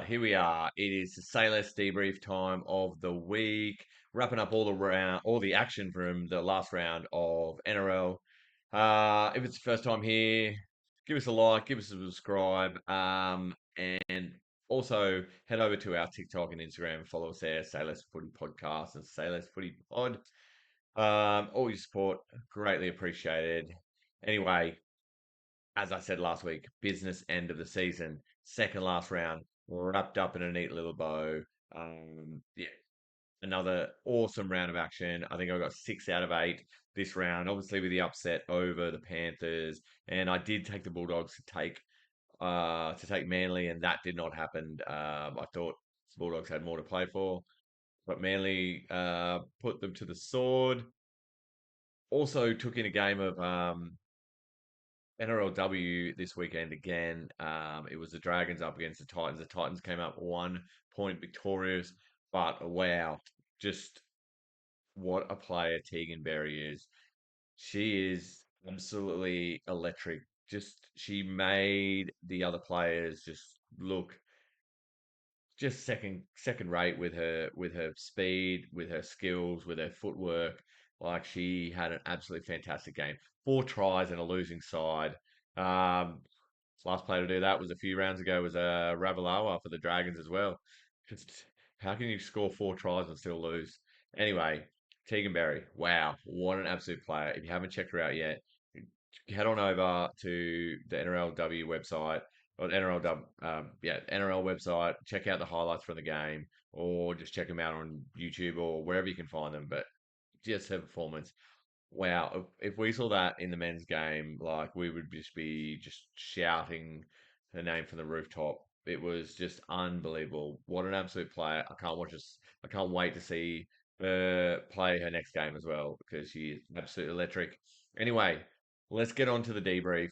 Here we are. It is the Say Less debrief time of the week, wrapping up all the action from the last round of NRL. If it's the first time here, give us a like, give us a subscribe, and also head over to our TikTok and Instagram. Follow us there, Say Less Footy Podcast and Say Less Footy Pod. All your support greatly appreciated. Anyway, as I said last week, business end of the season, second last round, wrapped up in a neat little bow. Yeah, another awesome round of action. I think I got 6 out of 8 this round, obviously with the upset over the Panthers, and I did take the Bulldogs to take Manly, and that did not happen. I thought the Bulldogs had more to play for, but Manly put them to the sword. Also took in a game of NRLW this weekend again. It was the Dragons up against the Titans. The Titans came up 1 point victorious, but wow, just what a player Teagan Berry is. She is absolutely electric. Just she made the other players just look just second rate with her speed, with her skills, with her footwork. Like she had an absolutely fantastic game. 4 tries and a losing side. Um, Last player to do that was a few rounds ago was Ravalawa for the Dragons as well. Just how can you score 4 tries and still lose? Anyway, Tegan Berry, wow, what an absolute player! If you haven't checked her out yet, head on over to the NRLW website or NRLW, NRL website. Check out the highlights from the game, or just check them out on YouTube or wherever you can find them. But just her performance. Wow, if we saw that in the men's game, like we would just be just shouting her name from the rooftop. It was just unbelievable. What an absolute player. I can't wait to see her play her next game as well because she is absolutely electric. Anyway, let's get on to the debrief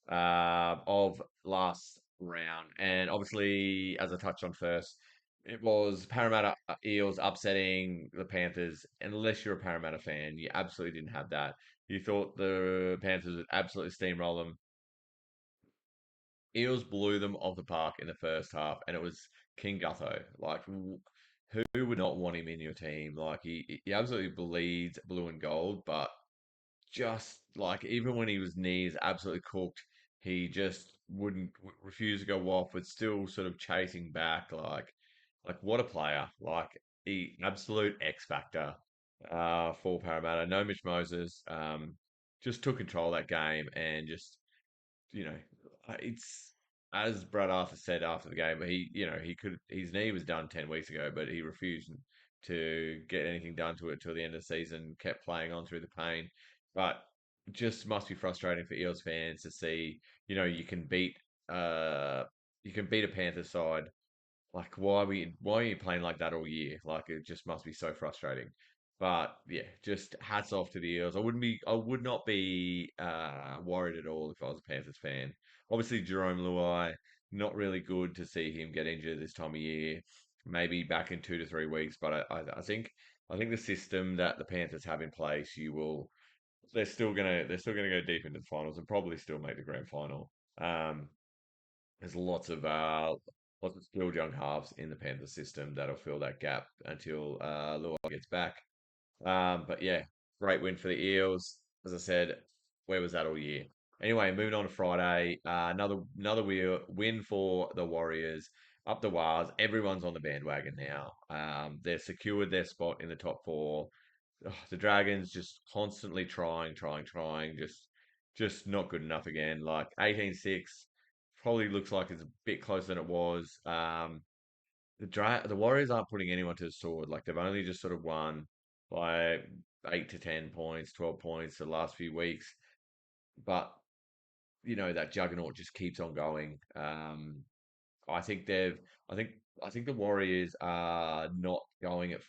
of last round. And obviously, as I touched on first, it was Parramatta Eels upsetting the Panthers. Unless you're a Parramatta fan, you absolutely didn't have that. You thought the Panthers would absolutely steamroll them. Eels blew them off the park in the first half, and it was King Gutho. Like, who would not want him in your team? Like, he absolutely bleeds blue and gold, but just like even when he was knees absolutely cooked, he just wouldn't refuse to go off, but still sort of chasing back. Like what a player! Like he absolute X factor for Parramatta. No Mitch Moses, just took control of that game and just you know, it's as Brad Arthur said after the game. He could his knee was done 10 weeks ago, but he refused to get anything done to it till the end of the season. Kept playing on through the pain, but just must be frustrating for Eels fans to see. Uh you can beat a Panthers side. Like why are you playing like that all year? Like it just must be so frustrating. But yeah, just hats off to the Eels. I would not be worried at all if I was a Panthers fan. Obviously Jerome Luai, not really good to see him get injured this time of year. Maybe back in 2 to 3 weeks, but I think the system that the Panthers have in place, they're still gonna go deep into the finals and probably still make the grand final. Um, there's lots of skilled young halves in the Panthers system that'll fill that gap until Luai gets back. But yeah, great win for the Eels. As I said, where was that all year? Anyway, moving on to Friday, win for the Warriors. Up the Wars, everyone's on the bandwagon now. They've secured their spot in the top four. Ugh, the Dragons just constantly trying, just not good enough again. Like 18-6, probably looks like it's a bit closer than it was. The Warriors aren't putting anyone to the sword. Like they've only just sort of won by 8 to 10 points, 12 points the last few weeks. But that juggernaut just keeps on going. I think they've. I think. I think the Warriors are not going at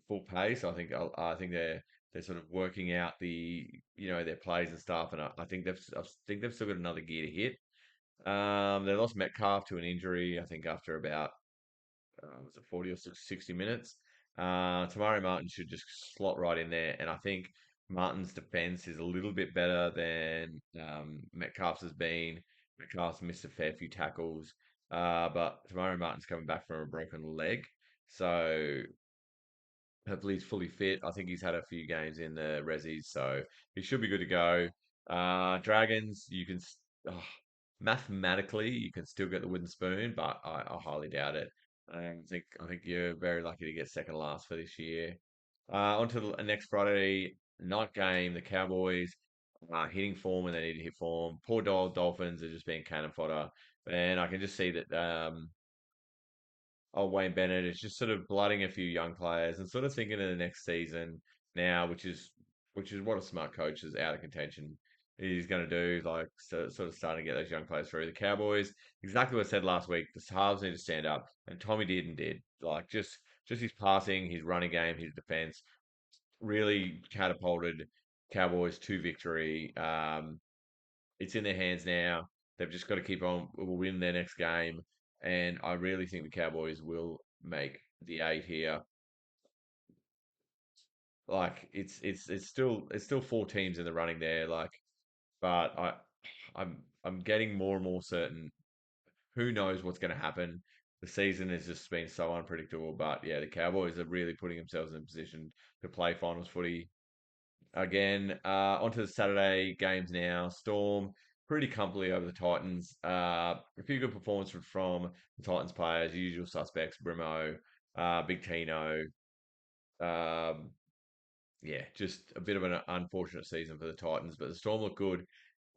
full pace. I think they're sort of working out their plays and stuff. And I think they've still got another gear to hit. They lost Metcalf to an injury. I think after about was it 40 or 60 minutes. Tamari Martin should just slot right in there, and I think Martin's defense is a little bit better than Metcalf's has been. Metcalf's missed a fair few tackles. But Tamari Martin's coming back from a broken leg, so hopefully he's fully fit. I think he's had a few games in the resis, so he should be good to go. Dragons, oh, mathematically you can still get the wooden spoon, but I highly doubt it. I think you're very lucky to get second last for this year. On to the next Friday night game, the Cowboys hitting form when they need to hit form. Poor Dolphins are just being cannon fodder, and I can just see that. Wayne Bennett is just sort of blooding a few young players and sort of thinking of the next season now, which is what a smart coach is out of contention. He's going to do like sort of starting to get those young players through. The Cowboys, exactly what I said last week. The halves need to stand up, and Tommy did like just his passing, his running game, his defense really catapulted Cowboys to victory. It's in their hands now. They've just got to keep on, will win their next game. And I really think the Cowboys will make the eight here. Like it's still four teams in the running there. Like, but I'm getting more and more certain. Who knows what's going to happen? The season has just been so unpredictable. But yeah, the Cowboys are really putting themselves in a position to play finals footy again. Onto the Saturday games now. Storm pretty comfortably over the Titans. A few good performances from the Titans players, usual suspects, Brimo, Big Tino. Um, yeah, just a bit of an unfortunate season for the Titans, but the Storm look good.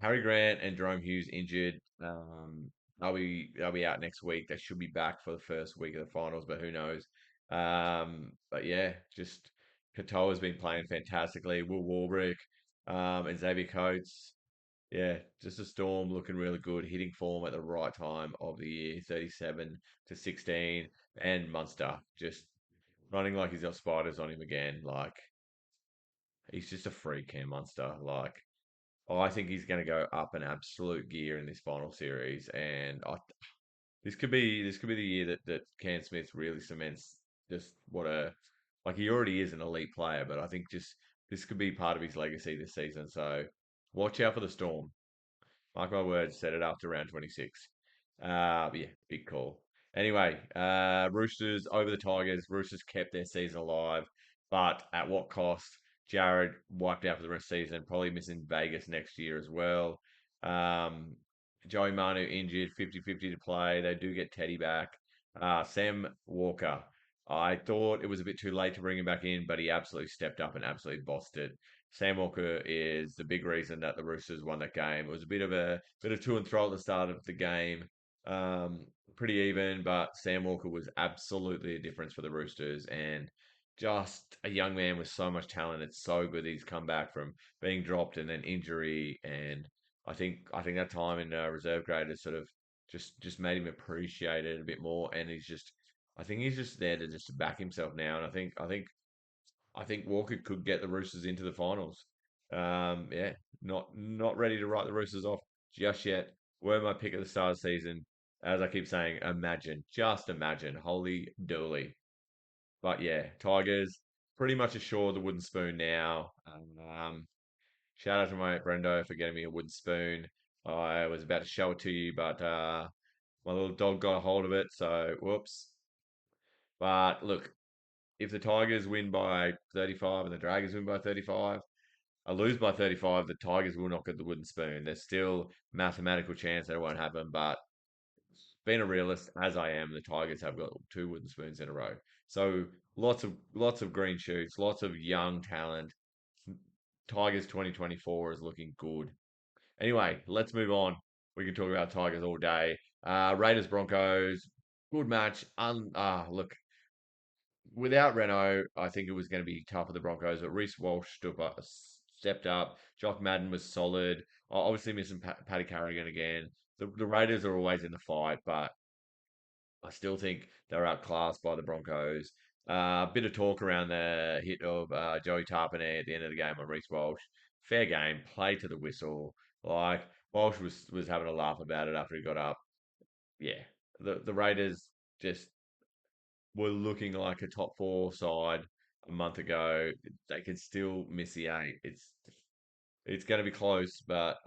Harry Grant and Jerome Hughes injured. They'll be out next week. They should be back for the first week of the finals, but who knows? But yeah, just Katoa's been playing fantastically. Will Warbrick, and Xavier Coates. Yeah, just a Storm looking really good, hitting form at the right time of the year, 37 to 16, and Munster just running like he's got spiders on him again. Like he's just a freak, Cam Munster. Like I think he's going to go up an absolute gear in this final series, and this could be the year that Cam Smith really cements just what a like he already is an elite player, but I think just this could be part of his legacy this season. So watch out for the Storm. Mark my words, set it after round 26. But yeah, big call. Anyway, Roosters over the Tigers. Roosters kept their season alive, but at what cost? Jared wiped out for the rest of the season, probably missing Vegas next year as well. Um, Joey Manu injured, 50-50 to play. They do get Teddy back. Sam Walker. I thought it was a bit too late to bring him back in, but he absolutely stepped up and absolutely bossed it. Sam Walker is the big reason that the Roosters won that game. It was a bit of to and fro at the start of the game, um, pretty even, but Sam Walker was absolutely a difference for the Roosters and just a young man with so much talent. It's so good he's come back from being dropped and then injury, and I think that time in reserve grade has sort of just made him appreciate it a bit more, and I think he's just there to just back himself now, and I think Walker could get the Roosters into the finals. Yeah, not ready to write the Roosters off just yet. Were my pick at the start of the season. As I keep saying, imagine, just imagine, holy dooly. But yeah, Tigers pretty much assured the wooden spoon now. Shout out to my mate Brendo for getting me a wooden spoon. I was about to show it to you, but my little dog got a hold of it, so whoops. But look, if the Tigers win by 35 and the Dragons win by 35, I lose by 35, the Tigers will not get the wooden spoon. There's still mathematical chance that it won't happen, but being a realist as I am, the Tigers have got two wooden spoons in a row. So lots of green shoots, lots of young talent. Tigers 2024 is looking good. Anyway, let's move on. We can talk about Tigers all day. Raiders Broncos, good match. Look, without Renault, I think it was going to be tough for the Broncos, but Reece Walsh stepped up. Jock Madden was solid. Obviously missing Paddy Carrigan again. The Raiders are always in the fight, but I still think they're outclassed by the Broncos. A bit of talk around the hit of Joey Tarpanay at the end of the game on Reece Walsh. Fair game, play to the whistle. Like Walsh was having a laugh about it after he got up. Yeah, the Raiders just were looking like a top four side a month ago. They could still miss the eight. It's going to be close, but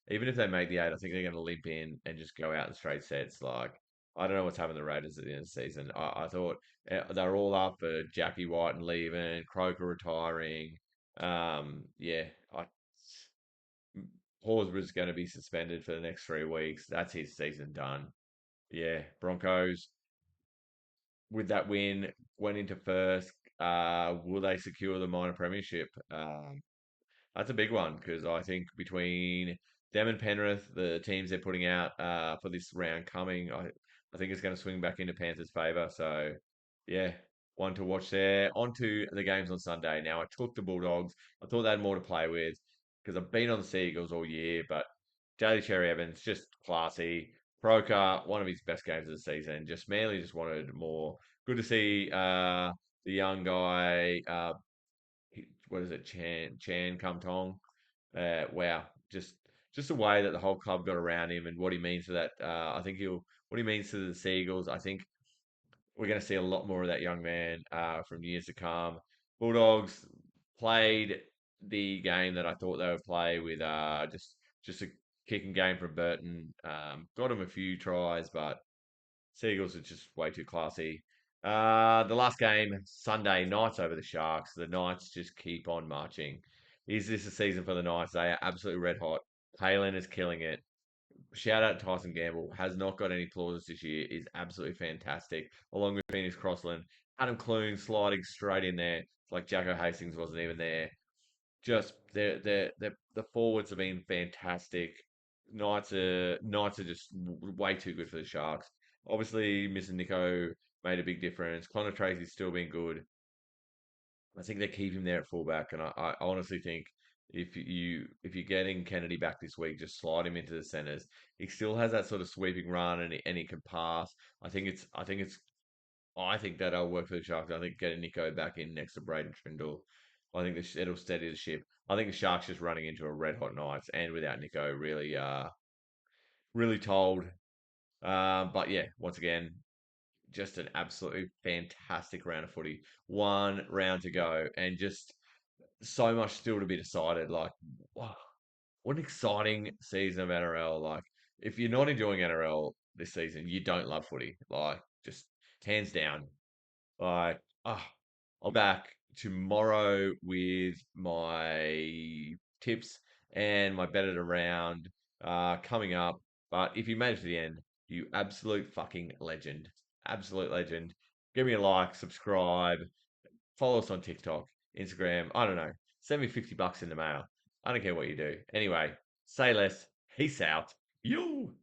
even if they make the eight, I think they're going to limp in and just go out in straight sets. Like I don't know what's happened to the Raiders at the end of the season. I thought they were all up for Jackie White and leaving, Croker retiring. Yeah, I, Horsburgh's going to be suspended for the next 3 weeks. That's his season done. Yeah, Broncos with that win went into first. Will they secure the minor premiership? That's a big one because I think between them and Penrith, the teams they're putting out for this round coming, I think it's going to swing back into Panthers' favour. So, yeah, one to watch there. On to the games on Sunday. Now, I took the Bulldogs. I thought they had more to play with because I've been on the Seagulls all year, but Daly Cherry Evans, just classy. Croker, one of his best games of the season. Just Manly just wanted more. Good to see the young guy, what is it, Chan Kum Tong. Wow, just the way that the whole club got around him and what he means to that. I think he'll what he means to the Seagulls. I think we're going to see a lot more of that young man from years to come. Bulldogs played the game that I thought they would play with just a kicking game from Burton. Got him a few tries, but Seagulls are just way too classy. The last game, Sunday, Knights over the Sharks. The Knights just keep on marching. Is this a season for the Knights? They are absolutely red hot. Halen is killing it. Shout out to Tyson Gamble. Has not got any flaws this year. Is absolutely fantastic. Along with Phoenix Crossland. Adam Clune sliding straight in there. It's like Jacko Hastings wasn't even there. Just the forwards have been fantastic. Knights are just way too good for the Sharks. Obviously, missing Nico made a big difference. Connor Tracy's still been good. I think they keep him there at fullback, and I honestly think if you're getting Kennedy back this week, just slide him into the centres. He still has that sort of sweeping run, and he can pass. I think that'll work for the Sharks. I think getting Nico back in next to Braden Trindle, I think it'll steady the ship. I think the Sharks just running into a red hot Knights, and without Nico, really told. But yeah, once again, just an absolutely fantastic round of footy. One round to go, and just so much still to be decided. Like, wow, what an exciting season of NRL. Like, if you're not enjoying NRL this season, you don't love footy. Like, just hands down. Like, ah, I'm back tomorrow with my tips and my betted around coming up. But if you made it to the end, you absolute fucking legend. Absolute legend. Give me a like, subscribe, follow us on TikTok, Instagram. I don't know. Send me $50 in the mail. I don't care what you do. Anyway, say less. Peace out. You.